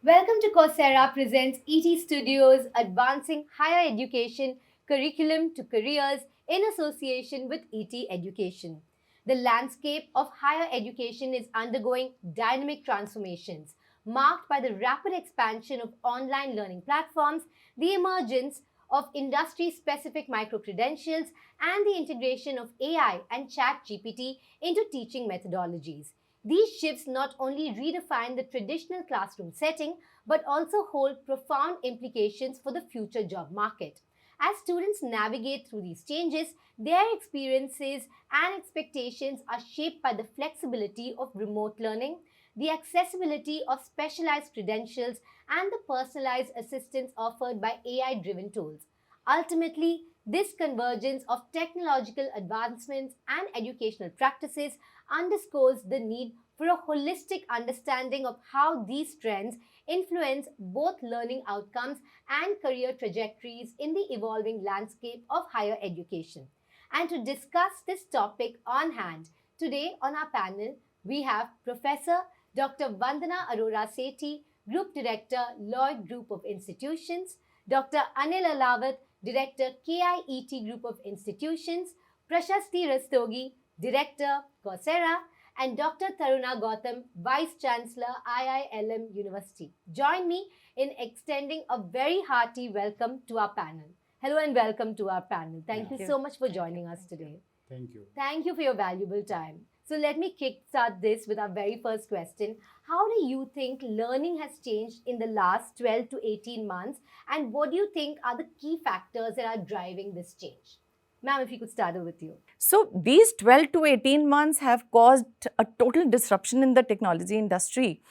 Welcome to Coursera presents ET Studios Advancing Higher Education Curriculum to Careers in association with ET Education. The landscape of higher education is undergoing dynamic transformations, marked by the rapid expansion of online learning platforms, the emergence of industry-specific micro-credentials, and the integration of AI and ChatGPT into teaching methodologies. These shifts not only redefine the traditional classroom setting but also hold profound implications for the future job market. As students navigate through these changes, their experiences and expectations are shaped by the flexibility of remote learning, the accessibility of specialized credentials, and the personalized assistance offered by AI driven tools. Ultimately, this convergence of technological advancements and educational practices underscores the need for a holistic understanding of how these trends influence both learning outcomes and career trajectories in the evolving landscape of higher education. And to discuss this topic on hand, today on our panel, we have Professor Dr. Vandana Arora Sethi, Group Director, Lloyd Group of Institutions, Dr. Anil Ahlawat, Director, KIET Group of Institutions, Prashasti Rastogi, Director, Coursera, and Dr. Taruna Gautam, Vice Chancellor, IILM University. Join me in extending a very hearty welcome to our panel. Hello and welcome to our panel. Thank you so much for joining us today. Thank you. Thank you for your valuable time. So let me kickstart this with our very first question. How do you think learning has changed in the last 12 to 18 months? And what do you think are the key factors that are driving this change? Ma'am, if you could start with you. So these 12 to 18 months have caused a total disruption in the technology industry.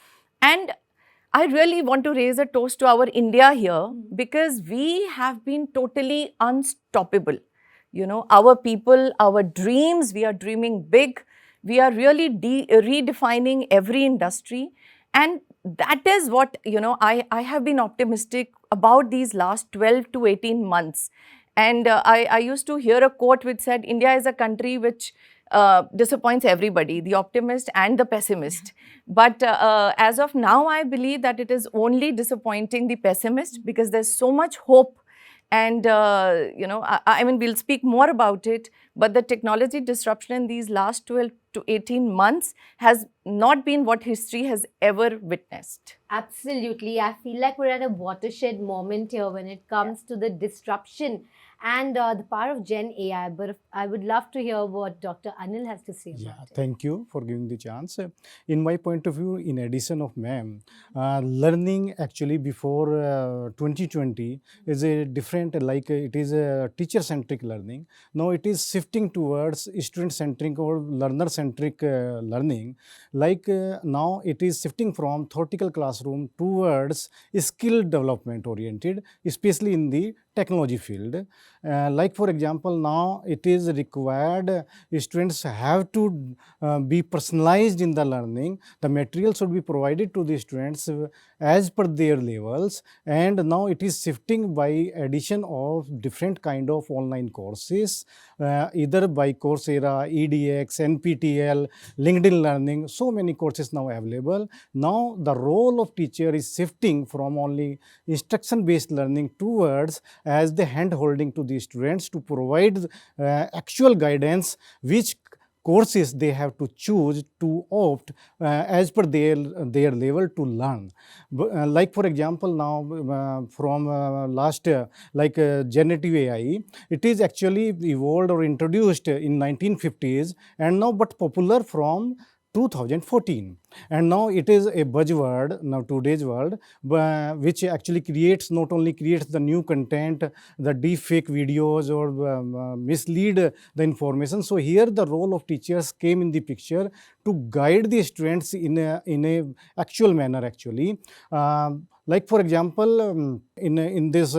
And I really want to raise a toast to our India here because we have been totally unstoppable. You know, our people, our dreams, we are dreaming big. We are really redefining every industry. And that is what, I have been optimistic about these last 12 to 18 months. And I used to hear a quote which said, India is a country which disappoints everybody, the optimist and the pessimist. But as of now, I believe that it is only disappointing the pessimist because there's so much hope. And, I mean, we'll speak more about it, but the technology disruption in these last 12 to 18 months has not been what history has ever witnessed. Absolutely. I feel like we're at a watershed moment here when it comes to the disruption and the power of Gen AI. But I would love to hear what Dr. Anil has to say about it. Thank you for giving the chance. In my point of view, in addition of ma'am, learning actually before 2020 is a different, it is a teacher-centric learning. Now it is shifting towards student-centric or learner-centric learning. Now it is shifting from theoretical classroom towards skill development oriented, especially in the technology field. For example, now it is required students have to be personalized in the learning. The material should be provided to the students as per their levels, and now it is shifting by addition of different kind of online courses, either by Coursera, EDX, NPTEL, LinkedIn Learning, so many courses now available. Now the role of teacher is shifting from only instruction based learning towards as the hand holding to the students to provide actual guidance which courses they have to choose to opt as per their level to learn. For example, now from last generative AI, it is actually evolved or introduced in 1950s and now but popular from 2014, and now it is a buzzword now today's world, which actually not only creates the new content, the deep fake videos or mislead the information. So here the role of teachers came in the picture to guide the students in a actual manner actually. For example, in this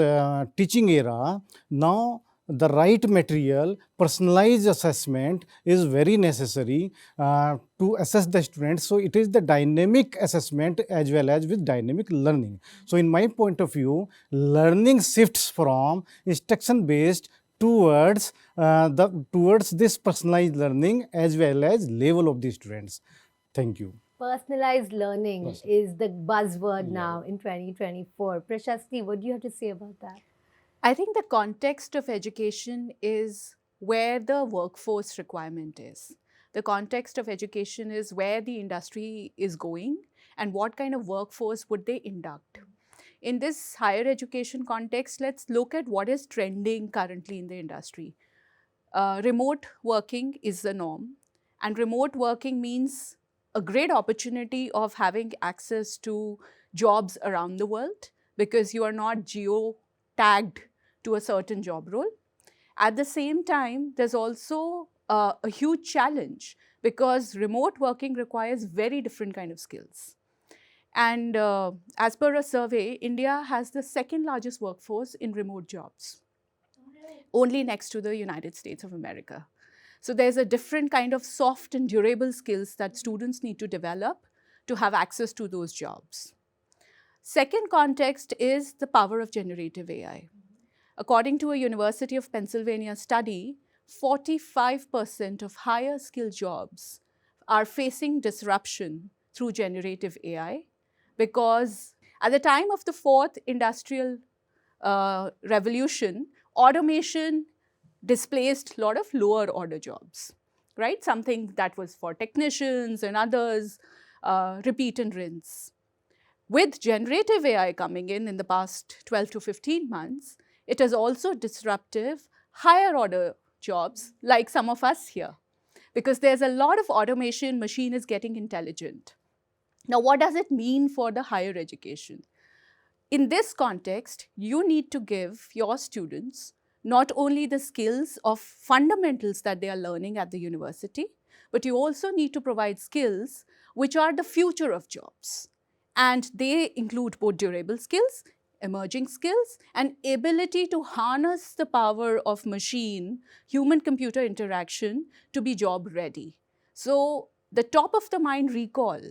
teaching era, now the right material, personalized assessment is very necessary to assess the students. So it is the dynamic assessment as well as with dynamic learning. So in my point of view, learning shifts from instruction based towards this personalized learning as well as level of the students. Thank you. Personalized learning is the buzzword now in 2024. Prashasti, what do you have to say about that? I think the context of education is where the workforce requirement is. The context of education is where the industry is going and what kind of workforce would they induct. In this higher education context, let's look at what is trending currently in the industry. Remote working is the norm, and remote working means a great opportunity of having access to jobs around the world because you are not geo-tagged to a certain job role. At the same time, there's also a huge challenge because remote working requires very different kind of skills. And as per a survey, India has the second largest workforce in remote jobs, only next to the United States of America. So there's a different kind of soft and durable skills that students need to develop to have access to those jobs. Second context is the power of generative AI. According to a University of Pennsylvania study, 45% of higher skill jobs are facing disruption through generative AI because at the time of the fourth industrial revolution, automation displaced a lot of lower order jobs, right? Something that was for technicians and others, repeat and rinse. With generative AI coming in the past 12 to 15 months, it is also disruptive higher order jobs like some of us here because there's a lot of automation, machine is getting intelligent. Now, what does it mean for the higher education? In this context, you need to give your students not only the skills of fundamentals that they are learning at the university, but you also need to provide skills which are the future of jobs. And they include both durable skills, emerging skills, and ability to harness the power of machine, human-computer interaction to be job ready. So the top of the mind recall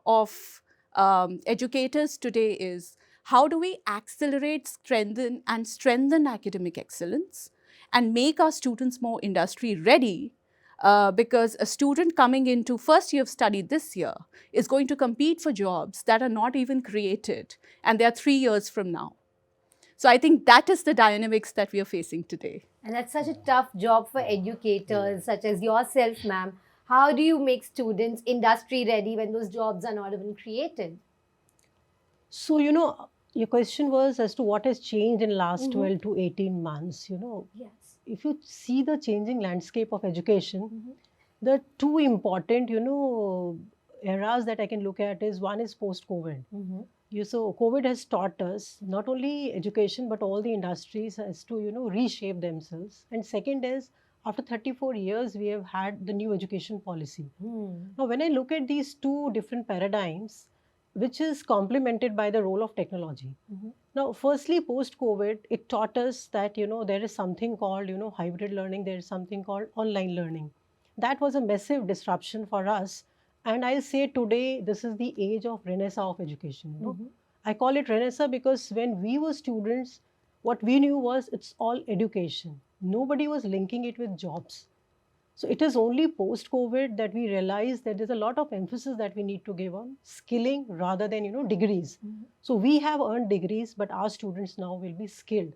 of educators today is how do we accelerate, strengthen academic excellence and make our students more industry ready because a student coming into first year of study this year is going to compete for jobs that are not even created and they are 3 years from now. So I think that is the dynamics that we are facing today. And that's such a tough job for educators such as yourself, ma'am. How do you make students industry ready when those jobs are not even created? So, your question was as to what has changed in last 12 to 18 months, Yes. If you see the changing landscape of education, the two important, eras that I can look at is one is post-COVID. So COVID has taught us not only education, but all the industries as to, reshape themselves. And second is after 34 years, we have had the new education policy. Now, when I look at these two different paradigms, which is complemented by the role of technology. Now, firstly, post-COVID, it taught us that, there is something called, hybrid learning, there is something called online learning. That was a massive disruption for us. And I'll say today, this is the age of renaissance of education. I call it renaissance because when we were students, what we knew was it's all education. Nobody was linking it with jobs. So it is only post-COVID that we realize that there's a lot of emphasis that we need to give on skilling rather than, degrees. So we have earned degrees, but our students now will be skilled.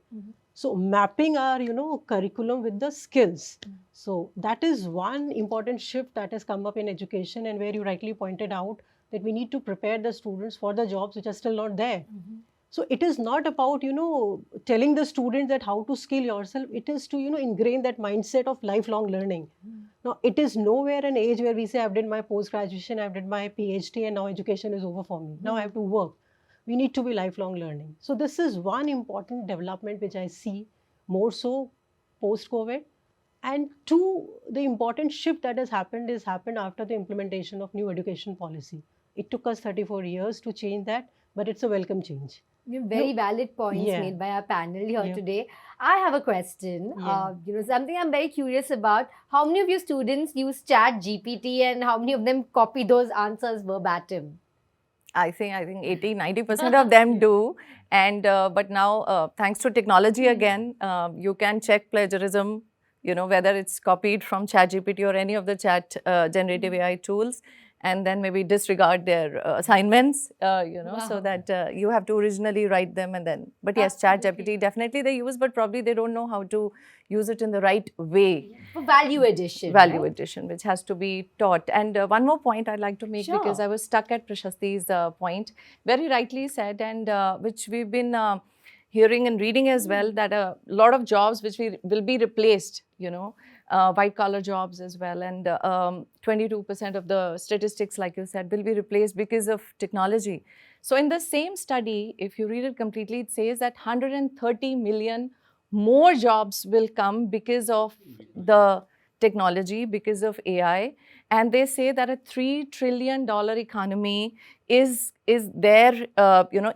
So mapping our, curriculum with the skills. So that is one important shift that has come up in education and where you rightly pointed out that we need to prepare the students for the jobs which are still not there. So it is not about, telling the students that how to skill yourself. It is to, ingrain that mindset of lifelong learning. Now, it is nowhere an age where we say, I've done my post-graduation, I've done my PhD, and now education is over for me. Now I have to work. We need to be lifelong learning. So this is one important development which I see more so post-COVID. And two, the important shift that has happened after the implementation of new education policy. It took us 34 years to change that, but it's a welcome change. Very valid points made by our panel here today. I have a question. Something I'm very curious about. How many of your students use Chat GPT and how many of them copy those answers verbatim? I think 80-90% of them do. And but now, thanks to technology again, you can check plagiarism, whether it's copied from ChatGPT or any of the generative AI tools. and then maybe disregard their assignments, so Wow. that you have to originally write them and then. But yes, Absolutely. ChatGPT definitely they use, but probably they don't know how to use it in the right way. For value addition. Value right? addition, which has to be taught. And one more point I'd like to make, because Sure. I was stuck at Prashasti's point, very rightly said, and which we've been hearing and reading as well, that a lot of jobs which will be replaced, white collar jobs as well, and 22% of the statistics, like you said, will be replaced because of technology. So in the same study, if you read it completely, it says that 130 million more jobs will come because of the technology, because of AI. And they say that a $3 trillion economy is there,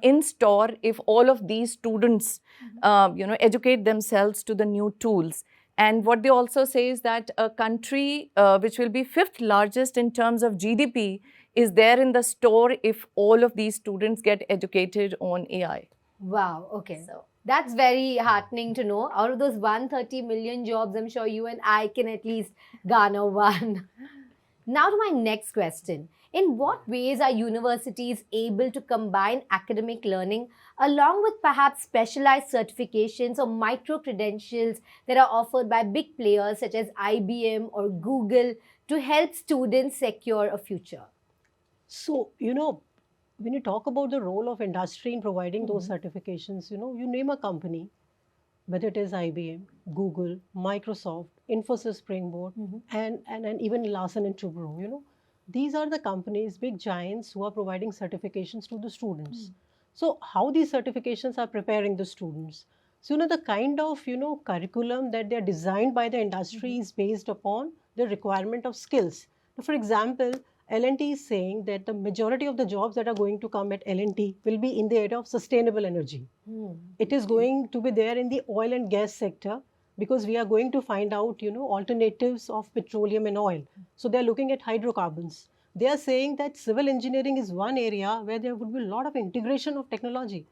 in store if all of these students, educate themselves to the new tools. And what they also say is that a country which will be 5th largest in terms of GDP is there in the store if all of these students get educated on AI. Wow. Okay. So, That's very heartening to know. Out of those 130 million jobs, I'm sure you and I can at least garner one. Now to my next question. In what ways are universities able to combine academic learning along with perhaps specialized certifications or micro credentials that are offered by big players such as IBM or Google to help students secure a future? So, when you talk about the role of industry in providing those certifications, you name a company, whether it is IBM, Google, Microsoft, Infosys Springboard, and even Larsen and Toubro, these are the companies, big giants, who are providing certifications to the students. So how these certifications are preparing the students? So, the kind of, curriculum that they're designed by the industry is based upon the requirement of skills. Now, for example, L&T is saying that the majority of the jobs that are going to come at L&T will be in the area of sustainable energy. It is going to be there in the oil and gas sector, because we are going to find out, alternatives of petroleum and oil. So they're looking at hydrocarbons. They are saying that civil engineering is one area where there would be a lot of integration of technology.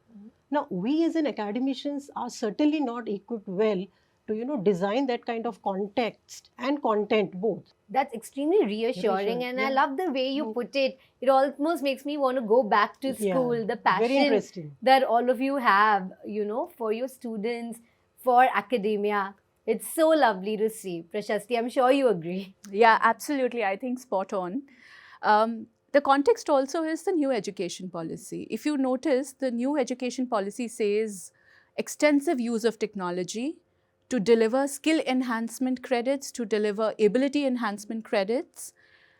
Now, we as an academicians are certainly not equipped well to, design that kind of context and content both. That's extremely reassuring, and I love the way you put it. It almost makes me want to go back to school. The Very passion interesting. that all of you have, for your students, for academia. It's so lovely to see. Prashasti, I'm sure you agree. Yeah, absolutely. I think spot on. The context also is the new education policy. If you notice, the new education policy says extensive use of technology to deliver skill enhancement credits, to deliver ability enhancement credits,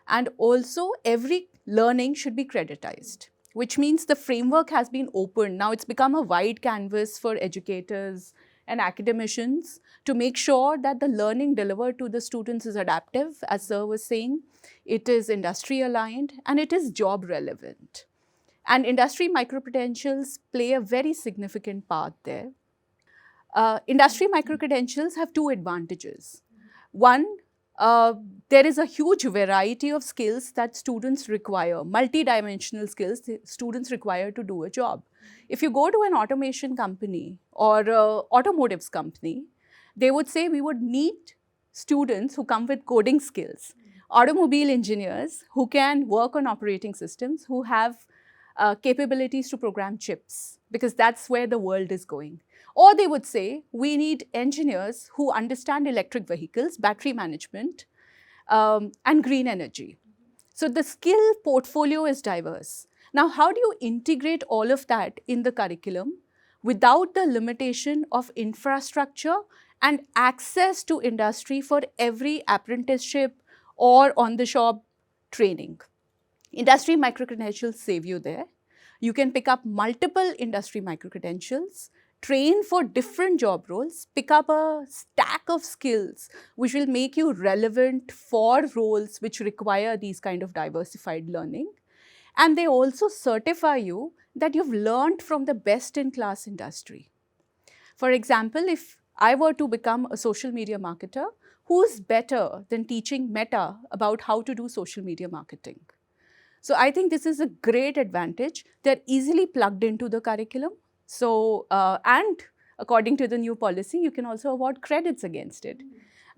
and also every learning should be creditized, which means the framework has been opened. Now it's become a wide canvas for educators and academicians to make sure that the learning delivered to the students is adaptive, as Sir was saying, it is industry aligned, and it is job relevant. And industry micro-credentials play a very significant part there. Industry micro-credentials have two advantages. One, there is a huge variety of skills that students require, multi-dimensional skills students require to do a job. If you go to an automation company or automotives company, they would say we would need students who come with coding skills, automobile engineers who can work on operating systems, who have capabilities to program chips, because that's where the world is going. Or they would say, we need engineers who understand electric vehicles, battery management, and green energy. So the skill portfolio is diverse. Now, how do you integrate all of that in the curriculum without the limitation of infrastructure and access to industry for every apprenticeship or on-the-job training? Industry micro-credentials save you there. You can pick up multiple industry micro-credentials, train for different job roles, pick up a stack of skills which will make you relevant for roles which require these kind of diversified learning. And they also certify you that you've learned from the best in class industry. For example, if I were to become a social media marketer, who's better than teaching Meta about how to do social media marketing? So I think this is a great advantage. They're easily plugged into the curriculum. So, and according to the new policy, you can also award credits against it.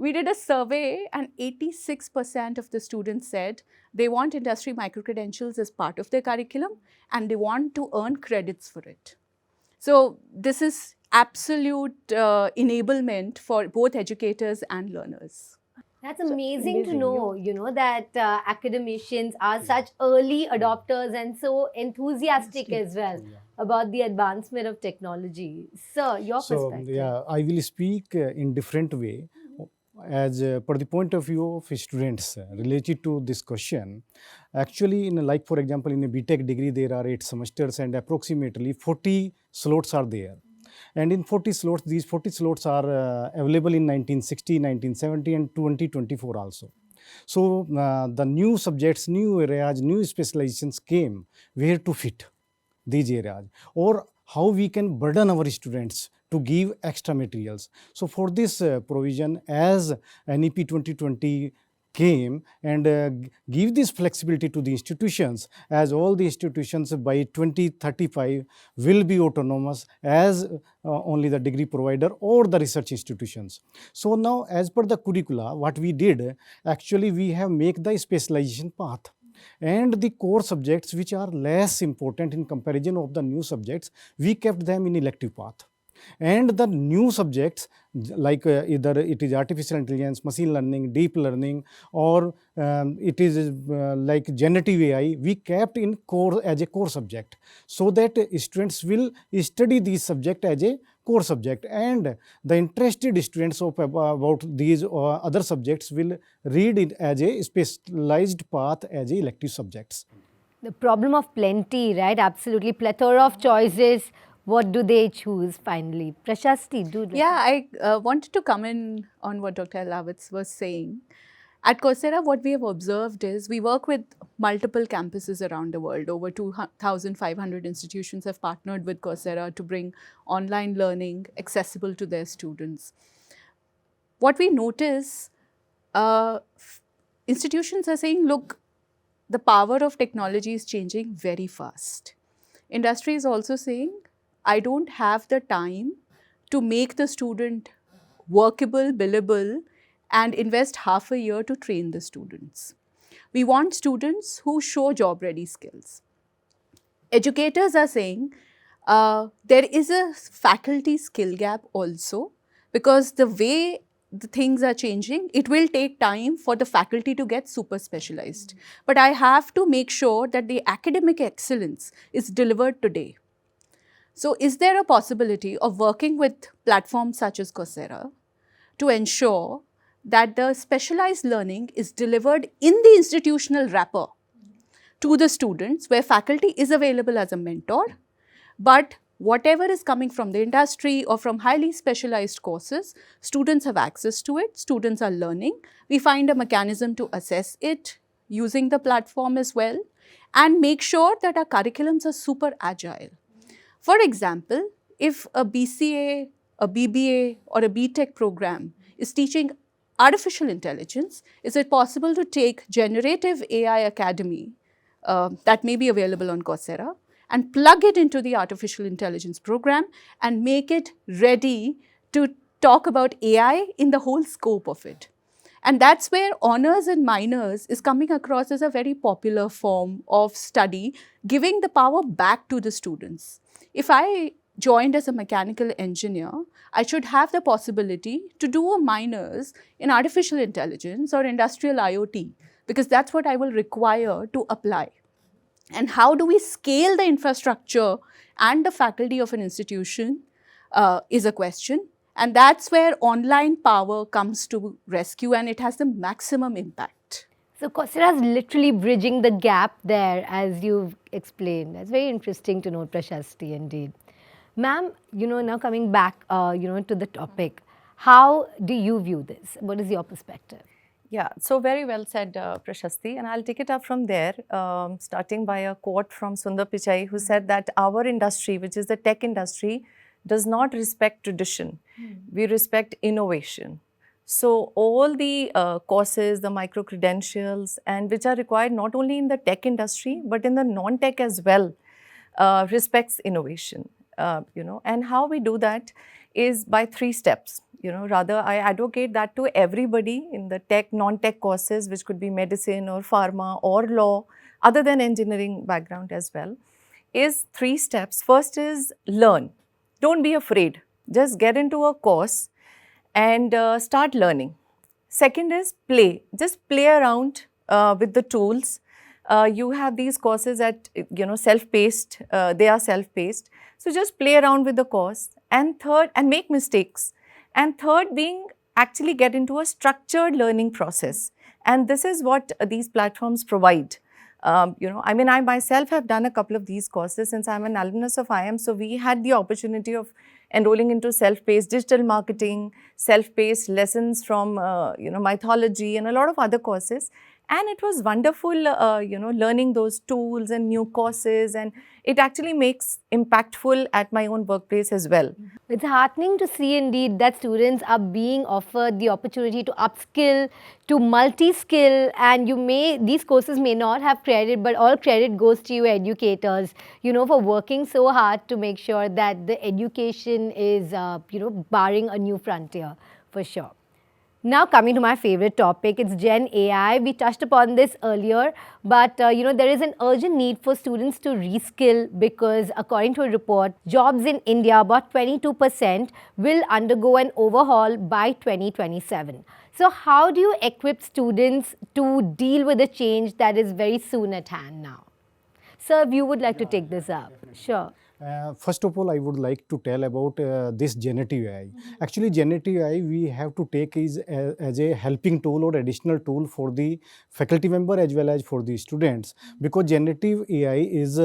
We did a survey and 86% of the students said they want industry micro-credentials as part of their curriculum and they want to earn credits for it. So this is absolute enablement for both educators and learners. That's amazing to amazing, know, that academicians are such early adopters and so enthusiastic as well about the advancement of technology. Sir, your perspective. Yeah, I will speak in different way as per the point of view of students related to this question. Actually, like for example, in a BTech degree, there are 8 semesters and approximately 40 slots are there. And in 40 slots, these 40 slots are available in 1960, 1970 and 2024 also. So the new subjects, new areas, new specializations came where to fit these areas, or how we can burden our students to give extra materials. So for this provision, as NEP 2020 came and give this flexibility to the institutions, as all the institutions by 2035 will be autonomous as only the degree provider or the research institutions. So now, as per the curricula, what we did, actually we have make the specialization path, and the core subjects which are less important in comparison of the new subjects, we kept them in elective path. And the new subjects like either it is artificial intelligence, machine learning, deep learning, or it is like generative AI, we kept in core as a core subject, so that students will study these subject as a core subject, and the interested students of about these other subjects will read it as a specialized path as a elective subjects. The problem of plenty, right? Absolutely. Plethora of choices. What do they choose finally? Prashasti, do Yeah, I wanted to come in on what Dr. Ahlawat was saying. At Coursera, what we have observed is we work with multiple campuses around the world. Over 2,500 institutions have partnered with Coursera to bring online learning accessible to their students. What we notice, institutions are saying, look, the power of technology is changing very fast. Industry is also saying, I don't have the time to make the student workable, billable, and invest half a year to train the students. We want students who show job-ready skills. Educators are saying there is a faculty skill gap also, because the way the things are changing, it will take time for the faculty to get super specialized. But I have to make sure that the academic excellence is delivered today. So is there a possibility of working with platforms such as Coursera to ensure that the specialized learning is delivered in the institutional wrapper to the students, where faculty is available as a mentor, but whatever is coming from the industry or from highly specialized courses, students have access to it, students are learning. We find a mechanism to assess it using the platform as well, and make sure that our curriculums are super agile. For example, if a BCA, a BBA or a BTech program is teaching artificial intelligence, is it possible to take Generative AI Academy that may be available on Coursera and plug it into the artificial intelligence program and make it ready to talk about AI in the whole scope of it? And that's where honors and minors is coming across as a very popular form of study, giving the power back to the students. If I joined as a mechanical engineer, I should have the possibility to do a minors in artificial intelligence or industrial IoT, because that's what I will require to apply. And how do we scale the infrastructure and the faculty of an institution is a question. And that's where online power comes to rescue, and it has the maximum impact. So Coursera is literally bridging the gap there, as you've explained. That's very interesting to know, Prashasti, indeed. Ma'am, now coming back, to the topic, how do you view this? What is your perspective? Yeah, so very well said, Prashasti, and I'll take it up from there, starting by a quote from Sundar Pichai, who said that our industry, which is the tech industry, does not respect tradition. We respect innovation. So all the courses, the micro-credentials, and which are required not only in the tech industry, but in the non-tech as well, respects innovation, and how we do that is by 3 steps. rather I advocate that to everybody in the tech, non-tech courses, which could be medicine or pharma or law, other than engineering background as well, is 3 steps. First is learn. Don't be afraid. Just get into a course and start learning. Second is play. Just play around with the tools. You have these courses at, self-paced, they are self-paced. So just play around with the course. And third, and make mistakes. And third being actually get into a structured learning process. And this is what these platforms provide. I mean, I myself have done a couple of these courses since I'm an alumnus of IIM. So we had the opportunity of enrolling into self-paced digital marketing, self-paced lessons from, mythology and a lot of other courses. And it was wonderful, learning those tools and new courses, and it actually makes impactful at my own workplace as well. It's heartening to see indeed that students are being offered the opportunity to upskill, to multi-skill, and these courses may not have credit, but all credit goes to you educators, for working so hard to make sure that the education is, barring a new frontier for sure. Now coming to my favorite topic, it's Gen AI. We touched upon this earlier, but there is an urgent need for students to reskill because according to a report, jobs in India, about 22%, will undergo an overhaul by 2027. So how do you equip students to deal with the change that is very soon at hand now? Sir, if you would like to take this up. Definitely. Sure. First of all, I would like to tell about this generative AI. Actually, generative AI we have to take as a helping tool or additional tool for the faculty member as well as for the students, because generative AI is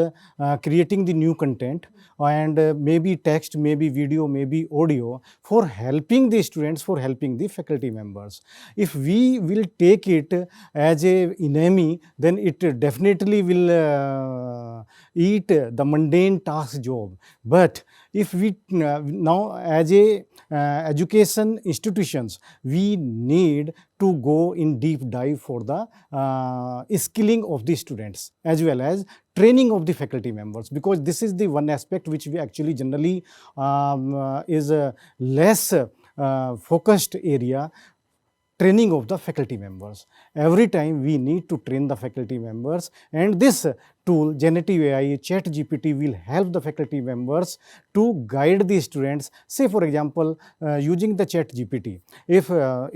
creating the new content and maybe text, maybe video, maybe audio for helping the students, for helping the faculty members. If we will take it as a enemy, then it definitely will eat the mundane task job. But if we now as a education institutions, we need to go in deep dive for the skilling of the students as well as training of the faculty members, because this is the one aspect which we actually generally is a less focused area. Training of the faculty members. Every time we need to train the faculty members, and this tool, generative AI, ChatGPT, will help the faculty members to guide the students. Say for example, using the ChatGPT, if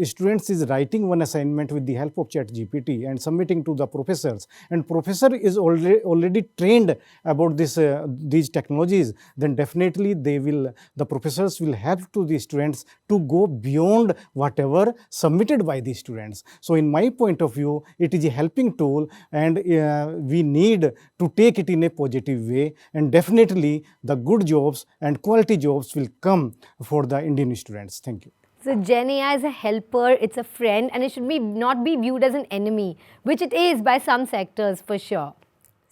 students is writing one assignment with the help of ChatGPT and submitting to the professors, and professor is already trained about these technologies, then definitely the professors will help to the students to go beyond whatever submitted by the students. So in my point of view, it is a helping tool, and we need to take it in a positive way, and definitely the good jobs and quality jobs will come for the Indian students. Thank you. So Gen AI is a helper, it's a friend, and it should not be viewed as an enemy, which it is by some sectors for sure.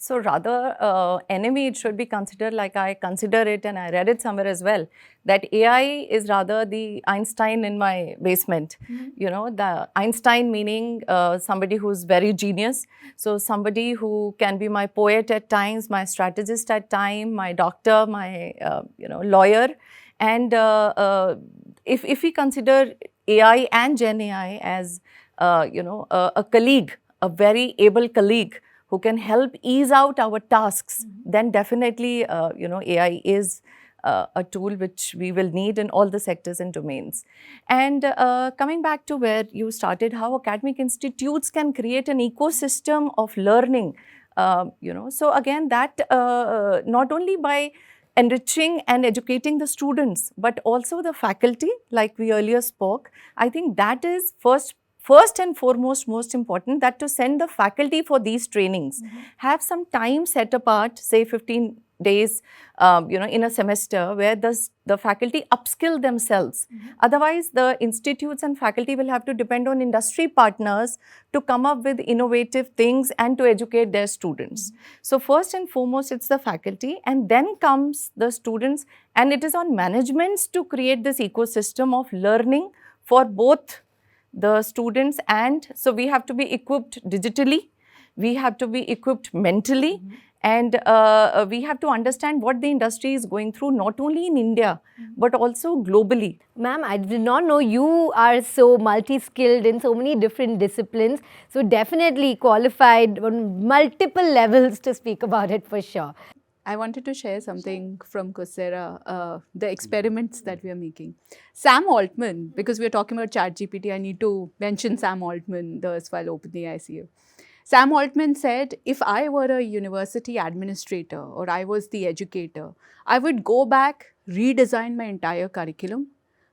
So rather enemy, it should be considered like I consider it, and I read it somewhere as well, that AI is rather the Einstein in my basement. The Einstein meaning somebody who's very genius. So somebody who can be my poet at times, my strategist at times, my doctor, my lawyer. And if we consider AI and Gen AI as a colleague, a very able colleague, who can help ease out our tasks, then definitely, AI is a tool which we will need in all the sectors and domains. And coming back to where you started, how academic institutes can create an ecosystem of learning, So again, that not only by enriching and educating the students, but also the faculty, like we earlier spoke, I think that is first and foremost, most important, that to send the faculty for these trainings, have some time set apart, say 15 days, in a semester, where the faculty upskill themselves. Otherwise, the institutes and faculty will have to depend on industry partners to come up with innovative things and to educate their students. So first and foremost, it's the faculty, and then comes the students, and it is on managements to create this ecosystem of learning for both the students, and so we have to be equipped digitally, we have to be equipped mentally, And we have to understand what the industry is going through, not only in India, but also globally. Ma'am, I did not know you are so multi-skilled in so many different disciplines. So definitely qualified on multiple levels to speak about it for sure. I wanted to share something from Coursera, the experiments that we are making. Sam Altman, because we are talking about ChatGPT, I need to mention Sam Altman, the erstwhile OpenAI CEO. Sam Altman said, if I were a university administrator or I was the educator, I would go back, redesign my entire curriculum,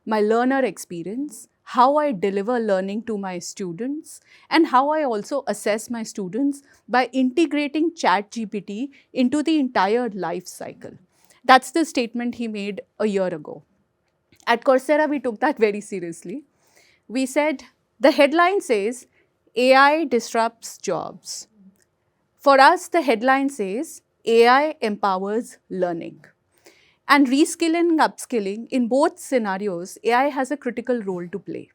my learner experience, how I deliver learning to my students, and how I also assess my students by integrating ChatGPT into the entire life cycle. That's the statement he made a year ago. At Coursera, we took that very seriously. We said, the headline says, AI disrupts jobs. For us, the headline says, AI empowers learning. And reskilling and upskilling, in both scenarios, AI has a critical role to play.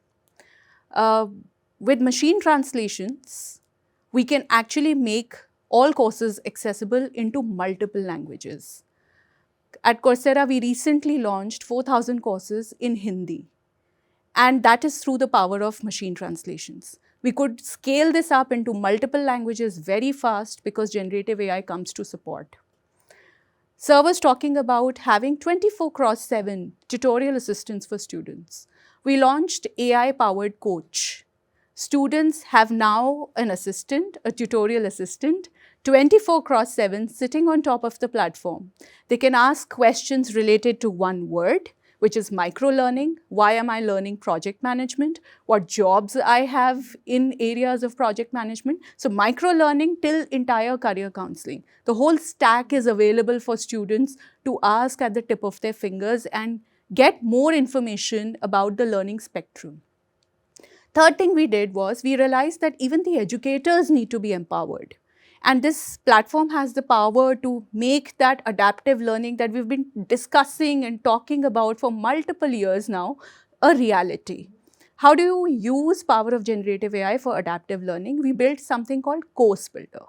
With machine translations, we can actually make all courses accessible into multiple languages. At Coursera, we recently launched 4,000 courses in Hindi. And that is through the power of machine translations. We could scale this up into multiple languages very fast because generative AI comes to support. Sir was talking about having 24/7 tutorial assistance for students. We launched AI-powered coach. Students have now an assistant, a tutorial assistant, 24/7 sitting on top of the platform. They can ask questions related to one word, which is micro-learning. Why am I learning project management? What jobs I have in areas of project management? So micro-learning till entire career counseling. The whole stack is available for students to ask at the tip of their fingers and get more information about the learning spectrum. Third thing we did was we realized that even the educators need to be empowered. And this platform has the power to make that adaptive learning that we've been discussing and talking about for multiple years now a reality. How do you use power of generative AI for adaptive learning? We built something called Course Builder.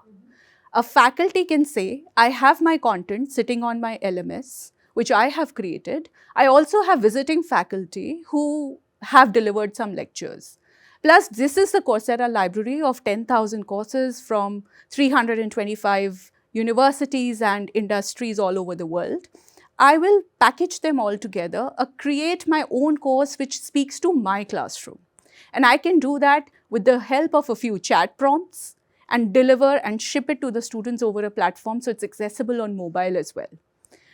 A faculty can say, I have my content sitting on my LMS, which I have created. I also have visiting faculty who have delivered some lectures. Plus, this is the Coursera library of 10,000 courses from 325 universities and industries all over the world. I will package them all together, create my own course which speaks to my classroom. And I can do that with the help of a few chat prompts and deliver and ship it to the students over a platform so it's accessible on mobile as well.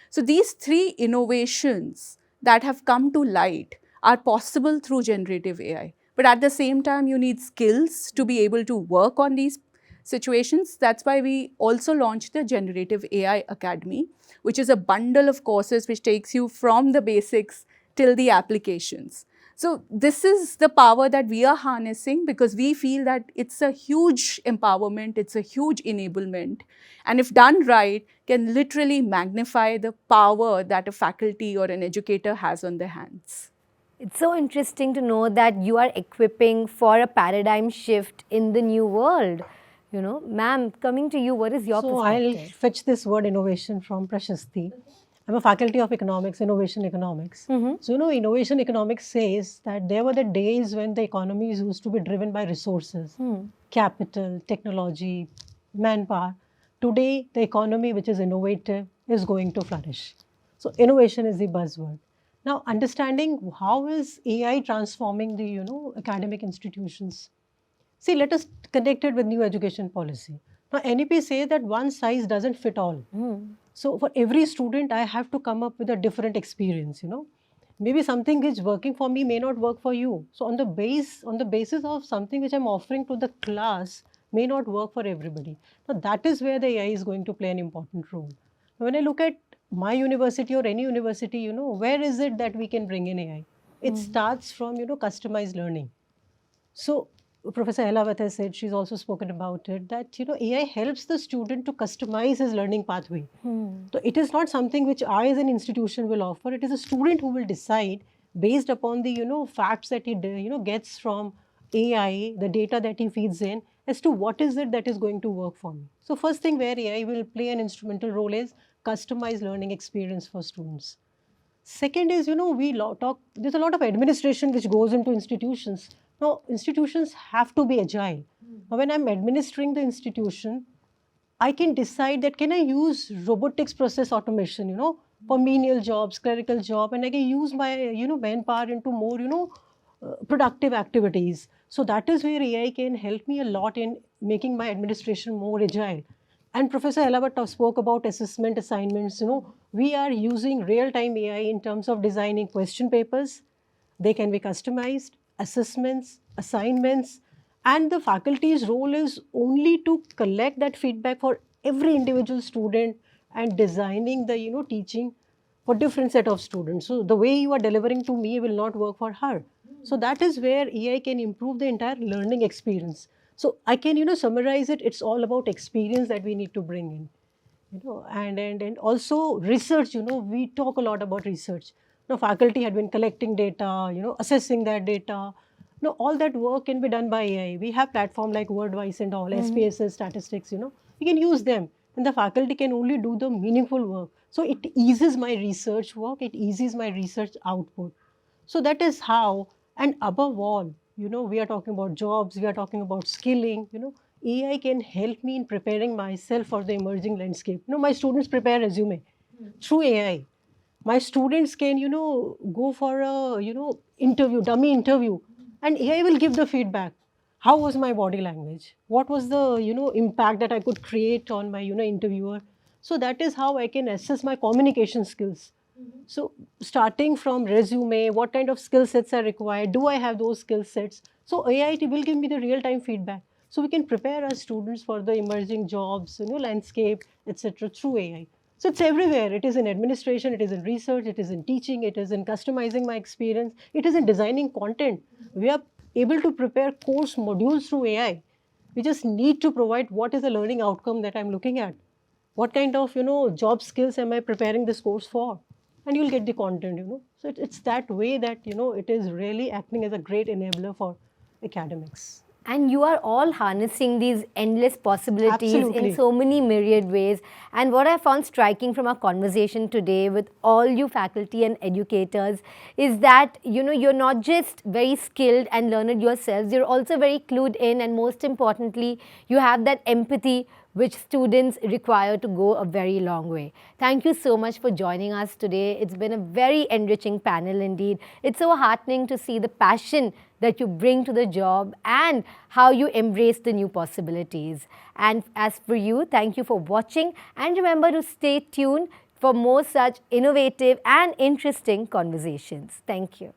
So these three innovations that have come to light are possible through generative AI. But at the same time, you need skills to be able to work on these situations. That's why we also launched the Generative AI Academy, which is a bundle of courses which takes you from the basics till the applications. So this is the power that we are harnessing because we feel that it's a huge empowerment, it's a huge enablement, and if done right, can literally magnify the power that a faculty or an educator has on their hands. It's so interesting to know that you are equipping for a paradigm shift in the new world. You know, ma'am, coming to you, what is your perspective? I'll fetch this word innovation from Prashasti. I'm a faculty of economics, innovation economics. So, innovation economics says that there were the days when the economies used to be driven by resources, capital, technology, manpower. Today, the economy which is innovative is going to flourish. So, innovation is the buzzword. Now, understanding how is AI transforming the, academic institutions. See, let us connect it with new education policy. Now, NEP says that one size doesn't fit all. So, for every student, I have to come up with a different experience, Maybe something which is working for me may not work for you. So, on the basis of something which I'm offering to the class may not work for everybody. Now, that is where the AI is going to play an important role. Now, when I look at my university or any university, where is it that we can bring in AI? It starts from, customized learning. So, Professor Ahlawat has said, she's also spoken about it, that, AI helps the student to customize his learning pathway. So, it is not something which I as an institution will offer. It is a student who will decide based upon the, facts that he, gets from AI, the data that he feeds in, as to what is it that is going to work for me. So first thing where AI will play an instrumental role is customized learning experience for students. Second is, there's a lot of administration which goes into institutions. Now, institutions have to be agile. Now, when I'm administering the institution, I can decide that can I use robotics process automation, for menial jobs, clerical job, and I can use my, manpower into more, productive activities. So that is where AI can help me a lot in making my administration more agile. And Professor Ahlawat spoke about assessment assignments. We are using real-time AI in terms of designing question papers. They can be customized, assessments, assignments, and the faculty's role is only to collect that feedback for every individual student and designing the teaching for different set of students. So the way you are delivering to me will not work for her. So that is where AI can improve the entire learning experience. So I can summarize it. It's all about experience that we need to bring in. And also research. We talk a lot about research. Faculty had been collecting data, assessing that data. All that work can be done by AI. We have platform like WordWise and all, SPSS, statistics. We can use them, and the faculty can only do the meaningful work. So it eases my research work. It eases my research output. So that is how, and above all, we are talking about jobs, we are talking about skilling, AI can help me in preparing myself for the emerging landscape. My students prepare resume through AI. My students can, go for a, interview, dummy interview, and AI will give the feedback. How was my body language? What was the, impact that I could create on my, interviewer? So that is how I can assess my communication skills. So starting from resume, what kind of skill sets are required? Do I have those skill sets? So AI will give me the real-time feedback. So we can prepare our students for the emerging jobs, landscape, etc. through AI. So it's everywhere. It is in administration, it is in research, it is in teaching, it is in customizing my experience, it is in designing content. We are able to prepare course modules through AI. We just need to provide what is the learning outcome that I'm looking at. What kind of, job skills am I preparing this course for? And you'll get the content. So it's that way that, it is really acting as a great enabler for academics. And you are all harnessing these endless possibilities Absolutely. in so many myriad ways. And what I found striking from our conversation today with all you faculty and educators is that, you're not just very skilled and learned yourselves, you're also very clued in, and most importantly, you have that empathy which students require to go a very long way. Thank you so much for joining us today. It's been a very enriching panel indeed. It's so heartening to see the passion that you bring to the job and how you embrace the new possibilities. And as for you, thank you for watching, and remember to stay tuned for more such innovative and interesting conversations. Thank you.